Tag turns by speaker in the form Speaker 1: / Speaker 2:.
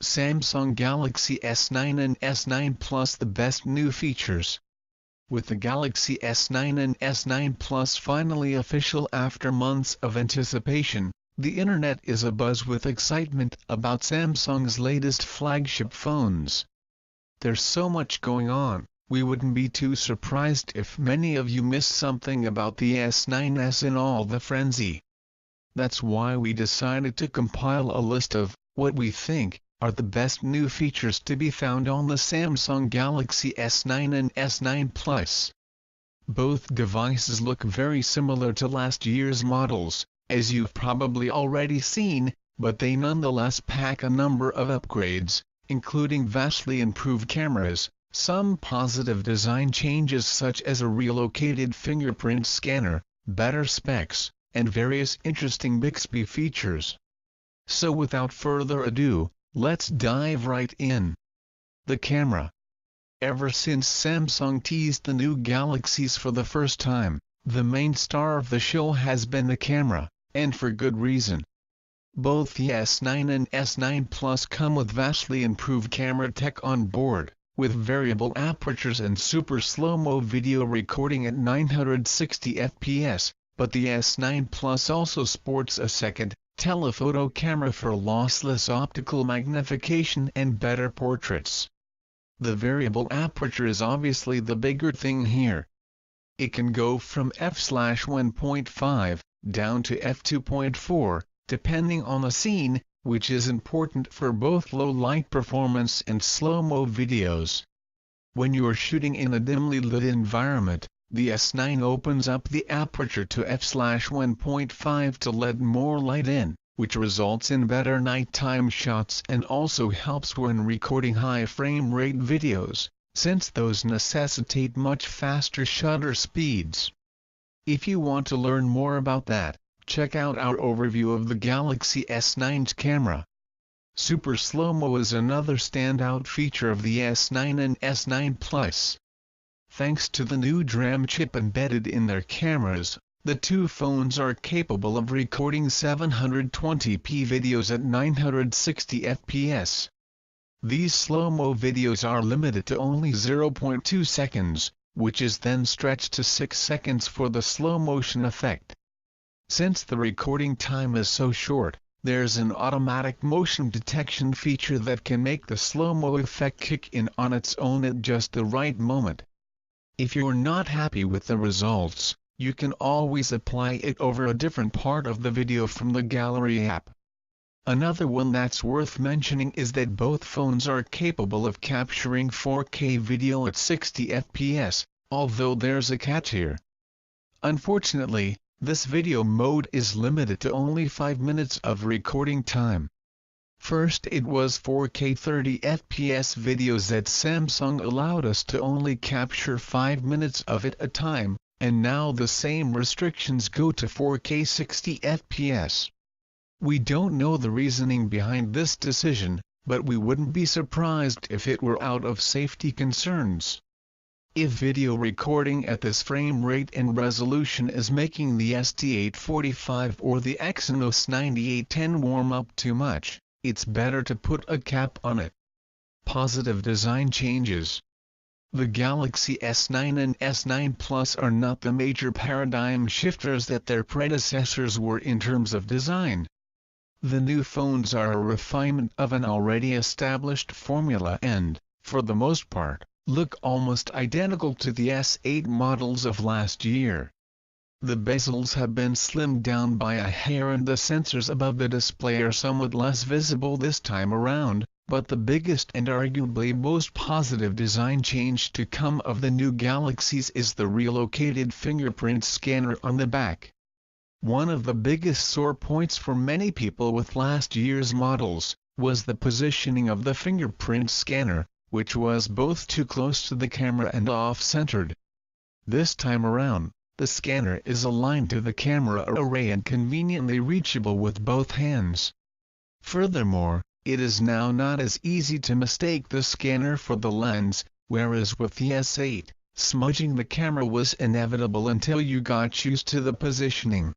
Speaker 1: Samsung Galaxy S9 and S9 Plus, the best new features. With the Galaxy S9 and S9 Plus finally official after months of anticipation, the internet is abuzz with excitement about Samsung's latest flagship phones. There's so much going on, we wouldn't be too surprised if many of you missed something about the S9s in all the frenzy. That's why we decided to compile a list of what we think are the best new features to be found on the Samsung Galaxy S9 and S9 Plus. Both devices look very similar to last year's models, as you've probably already seen, but they nonetheless pack a number of upgrades, including vastly improved cameras, some positive design changes such as a relocated fingerprint scanner, better specs, and various interesting Bixby features. So without further ado, let's dive right in. The camera. Ever since Samsung teased the new Galaxies for the first time, the main star of the show has been the camera, and for good reason. Both the S9 and S9 Plus come with vastly improved camera tech on board, with variable apertures and super slow-mo video recording at 960 fps, but the S9 Plus also sports a second, telephoto camera for lossless optical magnification and better portraits. The variable aperture is obviously the bigger thing here. It can go from f/1.5 down to f2.4, depending on the scene, which is important for both low light performance and slow-mo videos. When you're shooting in a dimly lit environment, the S9 opens up the aperture to f/1.5 to let more light in, which results in better nighttime shots and also helps when recording high frame rate videos, since those necessitate much faster shutter speeds. If you want to learn more about that, check out our overview of the Galaxy S9's camera. Super slow-mo is another standout feature of the S9 and S9 Plus. Thanks to the new DRAM chip embedded in their cameras, the two phones are capable of recording 720p videos at 960 fps. These slow-mo videos are limited to only 0.2 seconds, which is then stretched to 6 seconds for the slow motion effect. Since the recording time is so short, there's an automatic motion detection feature that can make the slow-mo effect kick in on its own at just the right moment. If you're not happy with the results, you can always apply it over a different part of the video from the Gallery app. Another one that's worth mentioning is that both phones are capable of capturing 4K video at 60 fps, although there's a catch here. Unfortunately, this video mode is limited to only 5 minutes of recording time. First it was 4K 30 fps videos that Samsung allowed us to only capture 5 minutes of it at a time, and now the same restrictions go to 4K 60 fps. We don't know the reasoning behind this decision, but we wouldn't be surprised if it were out of safety concerns. If video recording at this frame rate and resolution is making the ST845 or the Exynos 9810 warm up too much, it's better to put a cap on it. Positive design changes. The Galaxy S9 and S9 Plus are not the major paradigm shifters that their predecessors were in terms of design. The new phones are a refinement of an already established formula and, for the most part, look almost identical to the S8 models of last year. The bezels have been slimmed down by a hair and the sensors above the display are somewhat less visible this time around, but the biggest and arguably most positive design change to come of the new Galaxies is the relocated fingerprint scanner on the back. One of the biggest sore points for many people with last year's models was the positioning of the fingerprint scanner, which was both too close to the camera and off-centered. This time around, the scanner is aligned to the camera array and conveniently reachable with both hands. Furthermore, it is now not as easy to mistake the scanner for the lens, whereas with the S8, smudging the camera was inevitable until you got used to the positioning.